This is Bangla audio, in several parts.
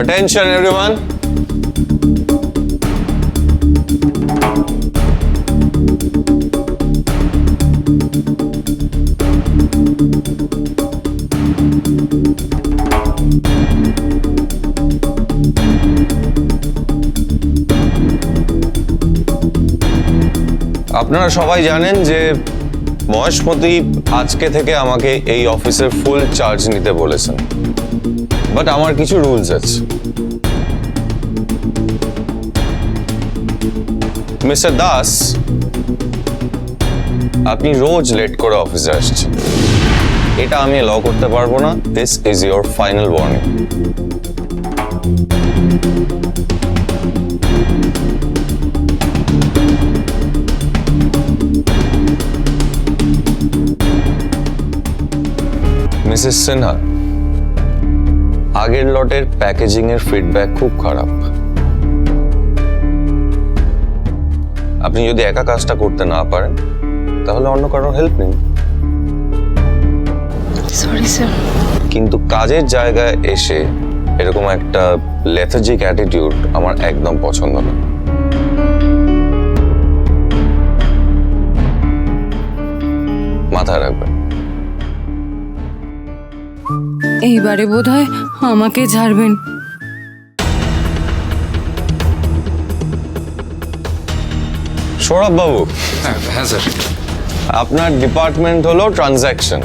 Attention everyone. আপনারা সবাই জানেন যে মহেশমতি আজকে থেকে আমাকে এই অফিসের ফুল চার্জ নিতে বলেছেন, বাট আমার কিছু রুলস আছে। মিস্টার দাস, আপনি রোজ লেট করে অফিসে আসছেন, এটা আমি অ্যালাউ করতে পারবো না। This is your final warning. Mrs Sinha, আগের লটের প্যাকেজিং এর ফিডব্যাক খুব খারাপ। আপনি যদি একা কাজটা করতে না পারেন তাহলে অন্য কারোর হেল্প নিন। Sorry sir. কিন্তু কাজের জায়গায় এসে এরকম একটা লেথার্জিক অ্যাটিটিউড আমার একদম পছন্দ না। মাথায় রাখবেন। এইবারে বোধহয় আমাকে ছাড়বেন। সৌরভ বাবু, হ্যাঁ স্যার। আপনার ডিপার্টমেন্ট হলো ট্রানজ্যাকশন।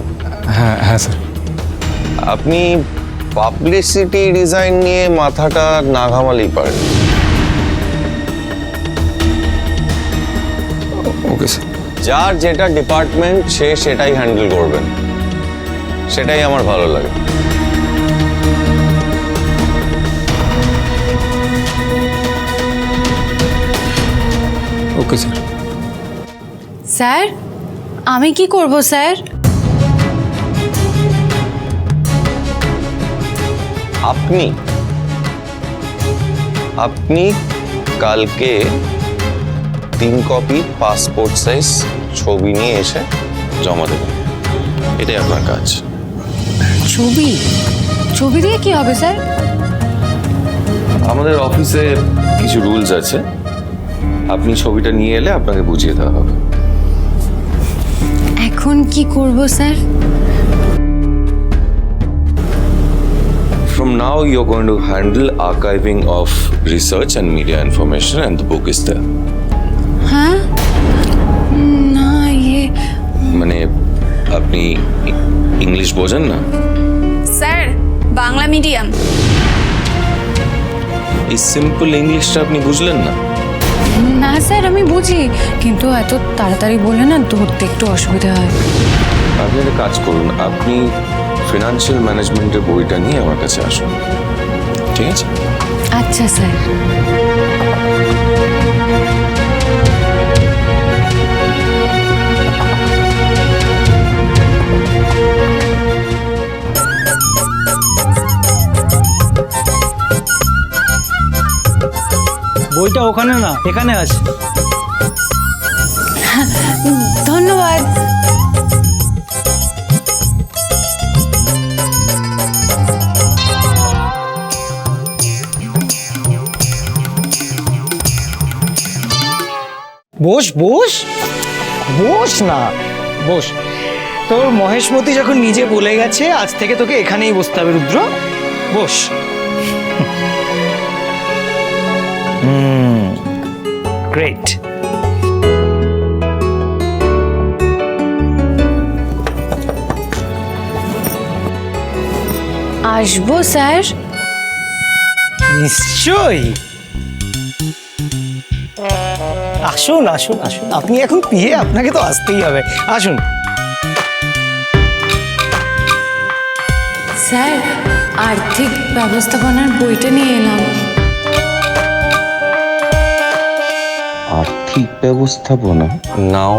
হ্যাঁ স্যার। আপনি পাবলিসিটি ডিজাইন নিয়ে মাথাটা না ঘামালেই পারেন। Okay sir. যার যেটা ডিপার্টমেন্ট সে সেটাই হ্যান্ডেল করবেন, সেটাই আমার ভালো লাগে। Okay sir. স্যার, আমি কি করব স্যার? আপনি আপনি কালকে 3 কপি পাসপোর্ট সাইজ ছবি নিয়ে এসে জমা দেবেন, এটাই আপনার কাজ। ছবি? ছবি দিয়ে কি হবে স্যার? আমাদের অফিসে কিছু রুলস আছে, আপনি ছবিটা নিয়ে এলে আপনাকে বুঝিয়ে দেওয়া হবে। এখন কি করব sir? From now you're going to handle archiving of research and media information and the book is there. হ্যাঁ না, মানে আপনি ইংলিশ বোঝেন না? Sir, Bangla medium. এই সিম্পল ইংলিশটা আপনি বুঝলেন না? না স্যার, আমি বুঝি, কিন্তু এত তাড়াতাড়ি বলে না ধরতে একটু অসুবিধা হয়। আপনি একটা কাজ করুন, আপনি ফিনান্সিয়াল ম্যানেজমেন্টের বইটা নিয়ে আমার কাছে আসুন, ঠিক আছে? আচ্ছা স্যার। বইটা ওখানে না, এখানে আছে। ধন্যবাদ। বস বস বস না, বস। তোর মহেশমতি যখন নিজে বলে গেছে আজ থেকে তোকে এখানেই বসতে হবে রুদ্র, বস। গ্রেট। আসবো স্যার? নিশ্চয়ই, আসুন আসুন আসুন। আপনি এখন পিয়ে, আপনাকে তো আসতেই হবে, আসুন। স্যার, আর্থিক ব্যবস্থাপনার বইটা নিয়ে এলাম। আর্থিক ব্যবস্থাপনা? Now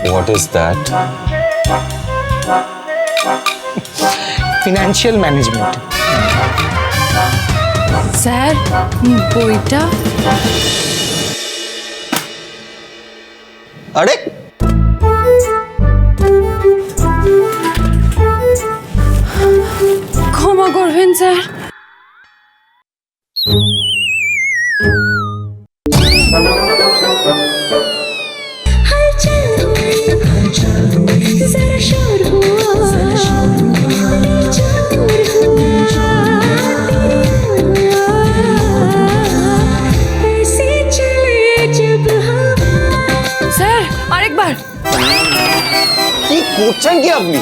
what is that? Financial management. Sir, বইটা? আরে ক্ষমা করবেন স্যার? স্যার আরেকবার। কি করছেন কি আপনি?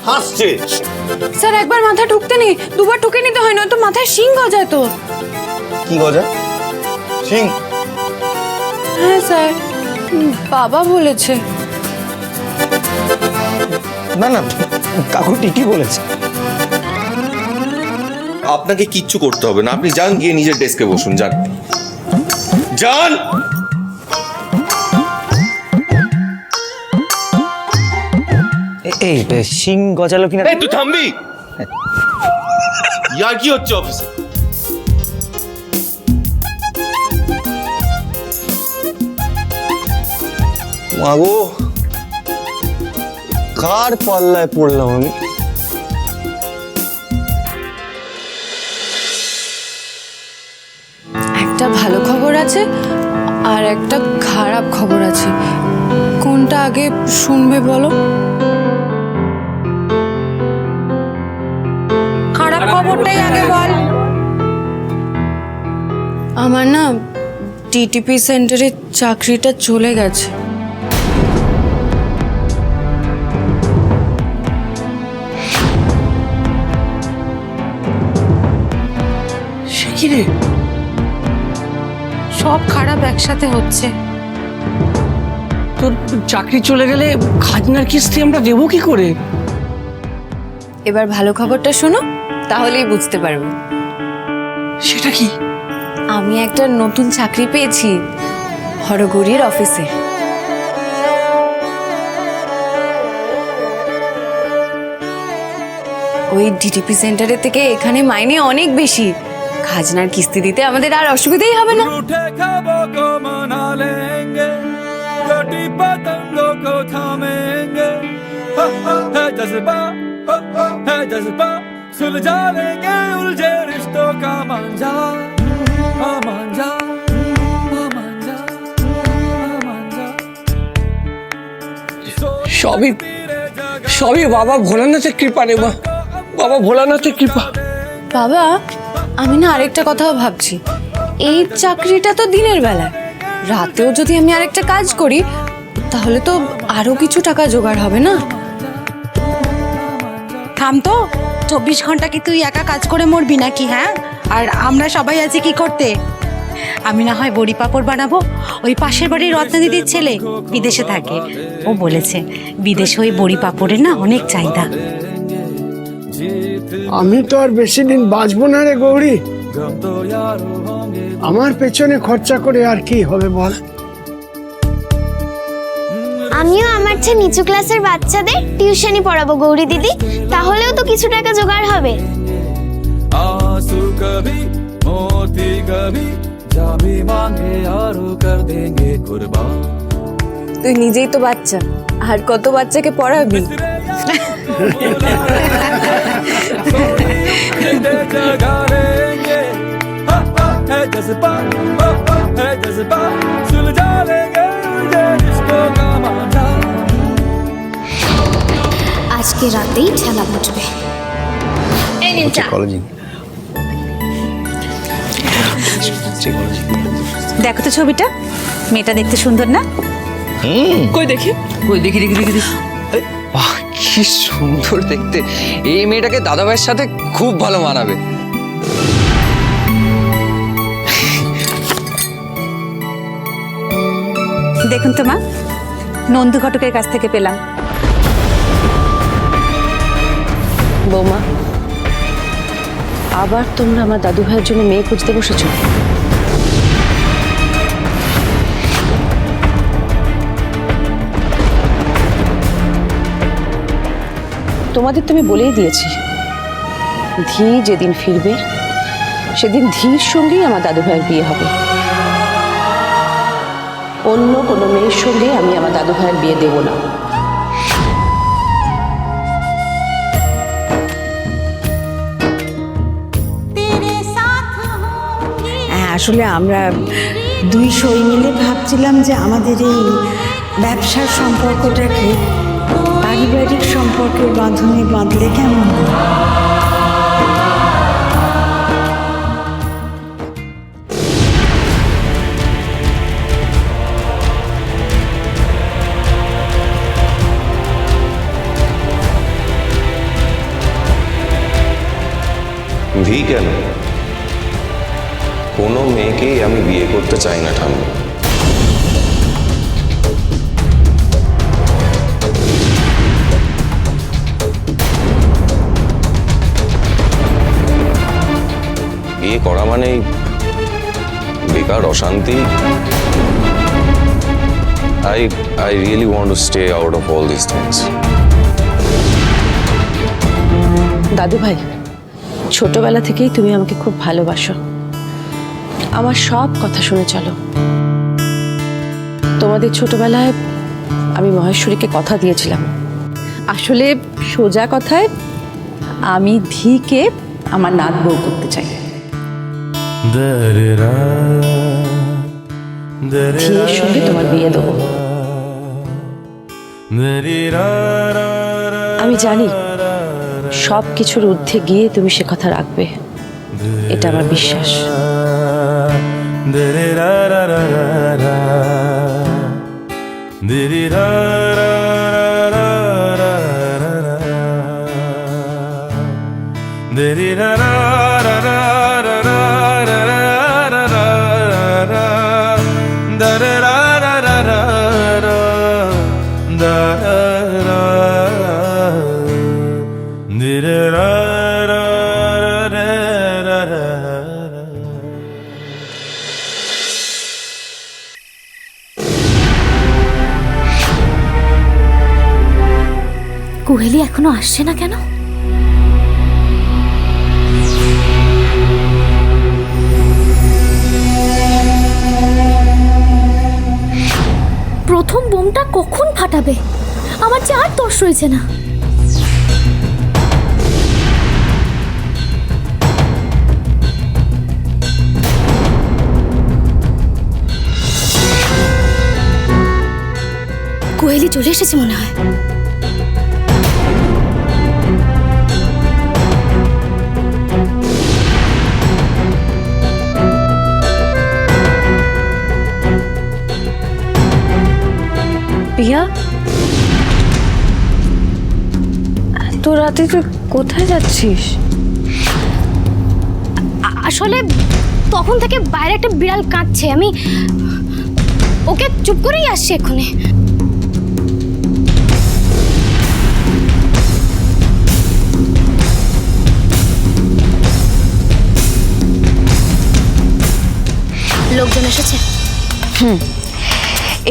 হাসছে। স্যার একবার মাথা ঠুকতে নেই, দুবার ঠুকে নিতে হয়, নয়তো মাথায় শিং গজায় তো। কি গজায়? সিং? হ্যাঁ স্যার, বাবা বলেছে। না না, কাকু ঠিকই বলেছে। আপনাকে কিচ্ছু করতে হবে না, আপনি যান, গিয়ে নিজের ডেস্কে বসুন, যান যান। এই শিং গজালো কিনা? এই তুই থামবি? ইয়ার কি হচ্ছে অফিসে? মাগো, কার পাল্লায় পড়লাম আমি? একটা ভালো খবর আছে আর একটা খারাপ খবর আছে, কোনটা আগে শুনবে বলো? খারাপ খবরটাই আগে বল। আমার না টিটিপি সেন্টারে চাকরিটা চলে গেছে। সে কি রে? সব খারাপ একসাথে হচ্ছে। তোর চাকরি চলে গেলে খাজনার কিস্তি আমরা দেবো কি করে? এবার ভালো খবরটা শোনো, তাহলেই বুঝতে পারবে। সেটা কি? আমি একটা নতুন চাকরি পেয়েছি হরগৌরীর অফিসে। ওই ডিটিপি সেন্টারের থেকে এখানে মাইনে অনেক বেশি, খাজনার কিস্তি দিতে আমাদের আর অসুবিধাই হবে না। रूठे ख्वाबों को मना लेंगे, कटी पतंगों को थामेंगे, है जज्बा, है जज्बा, सुलझा लेंगे उलझे रिश्तों का मांझा, मांझा, मांझा, मांझा। সবই সবই বাবা ভোলানাথের কৃপা রে মা, বাবা ভোলানাথের কৃপা। বাবা, আমি না আরেকটা কথাও ভাবছি, এই চাকরিটা তো দিনের বেলায়, রাতেও যদি আমি আরেকটা কাজ করি তাহলে তো আরো কিছু টাকা জোগাড় হবে না? থাম তো, 24 ঘন্টা কি তুই একা কাজ করে মরবি নাকি? হ্যাঁ, আর আমরা সবাই আছি কি করতে? আমি না হয় বড়ি পাঁপড় বানাবো। ওই পাশের বাড়ির রত্না দিদির ছেলে বিদেশে থাকে, ও বলেছে বিদেশে ওই বড়ি পাঁপড়ের না অনেক চাহিদা। আমি তো আর বেশি দিন বাঁচবো না রে গৌরী, আমার পেছনে খরচা করে আর কি হবে বল? আমিও আমার চেয়ে নিচু ক্লাসের বাচ্চাদের টিউশনি পড়াবো গৌরী দিদি, তাহলেও তো কিছু টাকা জোগাড় হবে। आंसू कभी मोती कभी जा भी मांगे यारो कर देंगे कुर्बान। তুই নিজেই তো বাচ্চা, আর কত বাচ্চাকে পড়াবি? जगा लेंगे, है जज्बा, है जज्बा, सुलझा लेंगे उलझे रिश्तों का मांझा। আজকে রাতেই ঠেলা বুঝবে। এই নিন চা। দেখো তো ছবিটা, মেয়েটা দেখতে সুন্দর না? কই দেখি, কই দেখি দেখি দেখি দেখি। বাহ, কি সুন্দর দেখতে! এই মেয়েটাকে দাদাভাইয়ের সাথে খুব ভালো মানাবে। দেখুন তো মা, নন্দু ঘটকের কাছ থেকে পেলাম। বৌমা, আবার তোমরা আমার দাদু ভাইয়ের জন্য মেয়ে খুঁজতে বসেছো? তোমাদের তো আমি বলেই দিয়েছি, ধী যেদিন ফিরবে সেদিন ধীর সঙ্গেই আমার দাদু ভাইয়ের বিয়ে হবে। ও অন্য কোনো মেয়ের সঙ্গে আমি আমার দাদু ভাইয়ের বিয়ে দেব না। আসলে আমরা দুই সই মিলে ভাবছিলাম যে আমাদের এই ব্যবসার সম্পর্কটাকে পারিবারিক সম্পর্কের বাঁধনে বাঁধলে কেমন হয়? ভি কেন? কোনো মেয়েকেই আমি বিয়ে করতে চাই না ঠাম্মি। বিয়ে করা মানেই বেকার অশান্তি। I really want to stay out of all these things. দাদু ভাই, ছোটবেলা থেকেই তুমি আমাকে খুব ভালোবাসো, আমার সব কথা শুনে চলো। তোমাদের ছোটবেলায় আমি মহেশ্বরীকে কথা দিয়েছিলাম। আসলে সোজা কথায় আমি ধিকে আমার নাত বউ করতে চাই। ধির সঙ্গে তোমার বিয়ে দেবো। আমি জানি সব কিছুর ঊর্ধ্বে গিয়ে তুমি সে কথা রাখবে, এটা আমার বিশ্বাস। কুহেলি এখনো আসছে না কেন? প্রথম বোমটা কখন ফাটাবে? আমার যে আর তর্স রয়েছে না। কুহেলি চলে এসেছে মনে হয়। পিয়া, এত রাতে তুই কোথায় যাচ্ছিস? আসলে তখন থেকে বাইরে একটা বিড়াল কাঁদছে, আমি ওকে চুপ করেই আসছি এক্ষুনি। লোকজন এসেছে?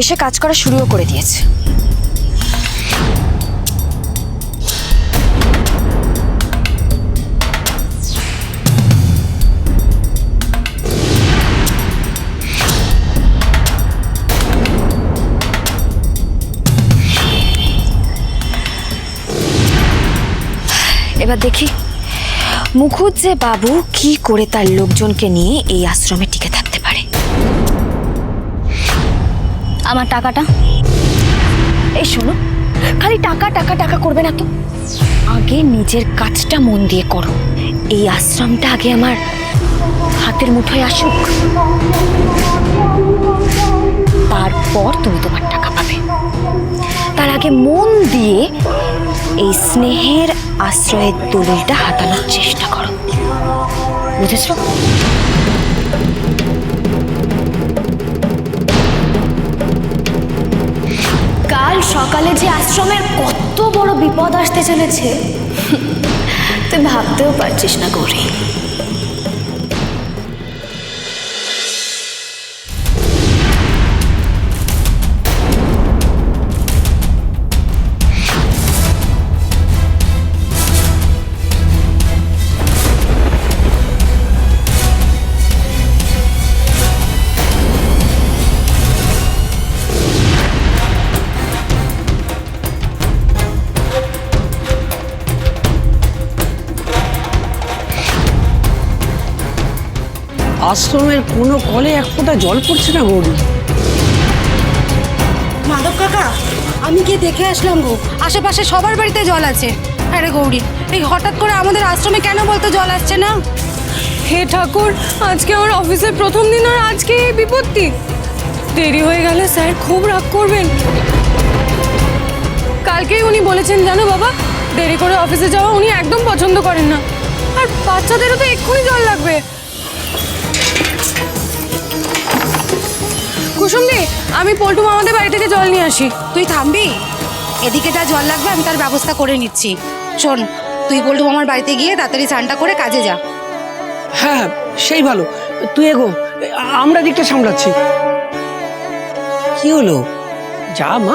এসে কাজ করা শুরুও করে দিয়েছে। এবার দেখি মুখুজ্জে বাবু কি করে তার লোকজনকে নিয়ে এই আশ্রমে টিকে থাকতে পারে। আমার টাকাটা? এই শোনো, খালি টাকা টাকা টাকা করবে না তো, আগে নিজের কাজটা মন দিয়ে করো। এই আশ্রমটা আগে আমার হাতের মুঠোয় আসুক, তারপর তুমি তোমার টাকা পাবে। তার আগে মন দিয়ে এই স্নেহের আশ্রয়ের দলিলটা হাতানোর চেষ্টা করো, বুঝেছো? কাল সকালে যে আশ্রমের কত বড় বিপদ আসতে চলেছে তুই ভাবতেও পারছিস না গৌরী। আশ্রমের কোনো কলে এক ফোঁটা জল পড়ছে না গৌরী। মাধব কাকা, আমি গিয়ে দেখে আসলাম গো, আশেপাশে সবার বাড়িতে জল আছে। আরে গৌরী, এই হঠাৎ করে আমাদের আশ্রমে কেন বলতো জল আসছে না? হে ঠাকুর, আজকে আমার অফিসের প্রথম দিন আর আজকে এই বিপত্তি। দেরি হয়ে গেলে স্যার খুব রাগ করবেন। কালকেই উনি বলেছেন জানো বাবা, দেরি করে অফিসে যাওয়া উনি একদম পছন্দ করেন না। আর বাচ্চাদেরও তো এক্ষুনি জল লাগবে। কুসুমদি, আমি পল্টু মামাদের বাড়ি থেকে জল নিয়ে আসি। তুই থামবি? এদিকে যা জল লাগবে আমি তার ব্যবস্থা করে নিচ্ছি। শোন, তুই বলটু আমার বাড়িতে গিয়ে তাড়াতাড়ি স্নানটা করে কাজে যা। হ্যাঁ, সেই ভালো। তুই এগো, আমরা দিকটা সামলাচ্ছি। কি হলো? যা মা।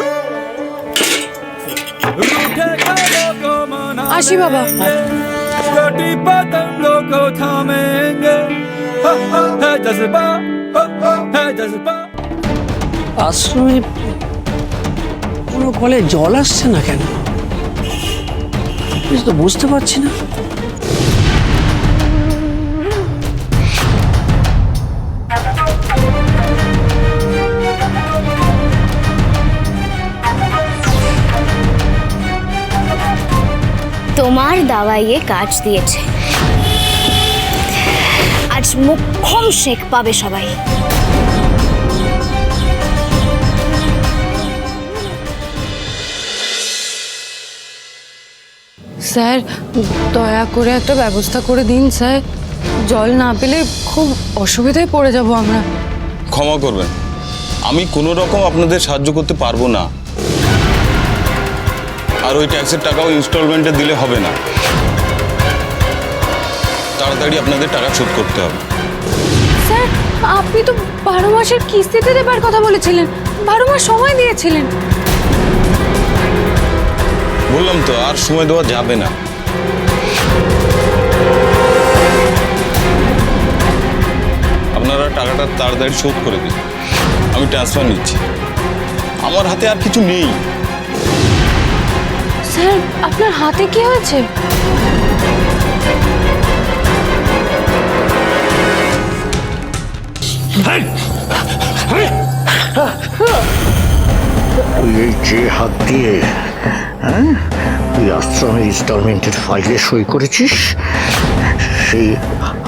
আসি বাবা। छोटी पतंगों को थामेंगे है जज्बा है जज्बा। আশ্রমে কোনো কলে জল আসছে না কেন? কিছু তো বুঝতে পারছি না। তোমার দাওয়াইয়ে কাজ দিয়েছে, আজ মোক্ষম শেখ পাবে সবাই। স্যার, দয়া করে একটা ব্যবস্থা করে দিন স্যার। জল না পেলে খুব অসুবিধায় পড়ে যাব আমরা। ক্ষমা করবেন, আমি কোনো রকম আপনাদের সাহায্য করতে পারবো না। আর ওই ট্যাক্সের টাকাও ইনস্টলমেন্টে দিলে হবে না, তাড়াতাড়ি আপনাদের টাকা শোধ করতে হবে। স্যার, আপনি তো 12 মাসের কিস্তিতে দেবার কথা বলেছিলেন, 12 মাস সময় দিয়েছিলেন। বললাম তো, আর সময় দেওয়া যাবে না। আপনারা টাকাটা তাড়াতাড়ি শোধ করে দিন, আমি ট্রান্সফার নিচ্ছি। আমার হাতে আর কিছু নেই। স্যার, আপনার হাতে কি হয়েছে? তুই এই যে হাত দিয়ে তুই আশ্রমের ইনস্টলমেন্টের ফাইলে সই করেছিস, সেই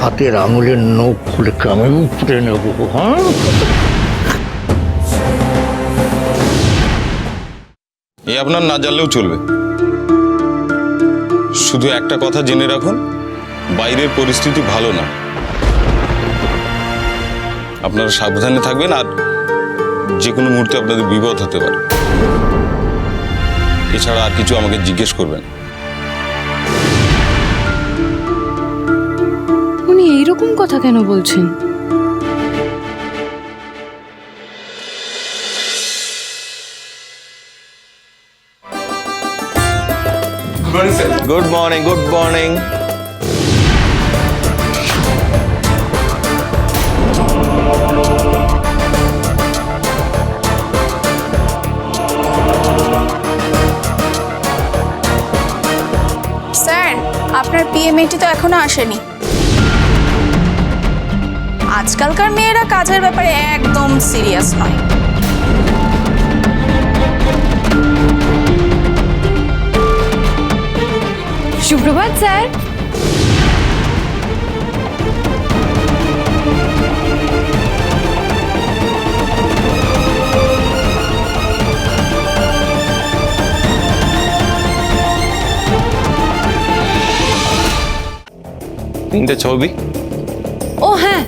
হাতের আঙুলের নখ খুলে আমি উপরে নেবো। হ্যাঁ, এই আপনার না জানলেও চলবে। শুধু একটা কথা জেনে রাখুন, বাইরের পরিস্থিতি ভালো না। আপনারা সাবধানে থাকবেন, আর যে কোনো মুহূর্তে আপনাদের বিপদ হতে পারে। এছাড়া আর কিছু আমাকে জিজ্ঞেস করবেন। উনি এইরকম কথা কেন বলছেন? Good morning, good morning. Sir, আপনার পিএমএটি তো এখনো আসেনি। আজকালকার মেয়েরা কাজের ব্যাপারে একদম সিরিয়াস নয়। সুপ্রভাত স্যার। তিনটে ছবি। ও হ্যাঁ,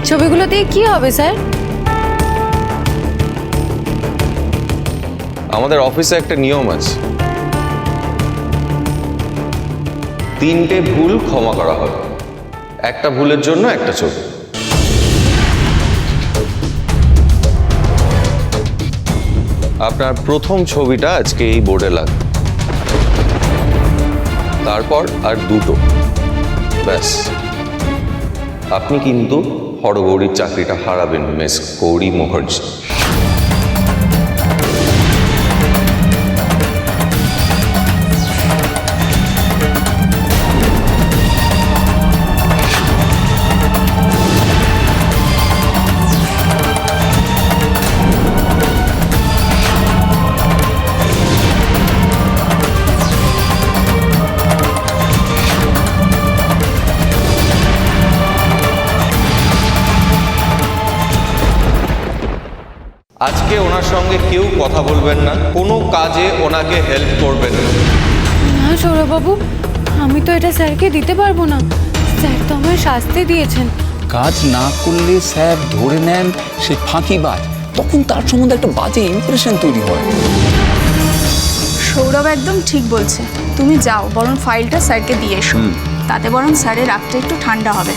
ছবিগুলো দিয়ে কি হবে স্যার? আমাদের অফিসে একটা নিয়ম আছে, 3টে ভুল ক্ষমা করা হবে, একটা ভুলের জন্য একটা ছবি। আপনার প্রথম ছবিটা আজকে এই বোর্ডে লাগবে, তারপর আর দুটো, ব্যাস। আপনি কিন্তু হরগৌরীর চাকরিটা হারাবেন, মিস গৌরী মুখার্জি। আজকে ওনার সঙ্গে কেউ কথা বলবেন না, কোনো কাজে ওনাকে হেল্প করবেন না। না সৌরভবাবু, আমি তো এটা স্যারকে দিতে পারবো না। স্যার তো আমায় শাস্তি দিয়েছেন। কাজ না করলে স্যার ধরে নেন সে ফাঁকিবাজ, তখন তার সম্বন্ধে একটা বাজে ইমপ্রেশন তৈরি হয়। সৌরভ একদম ঠিক বলছে, তুমি যাও বরং ফাইলটা স্যারকে দিয়ে এসো, তাতে বরং স্যারের রাগটা একটু ঠান্ডা হবে।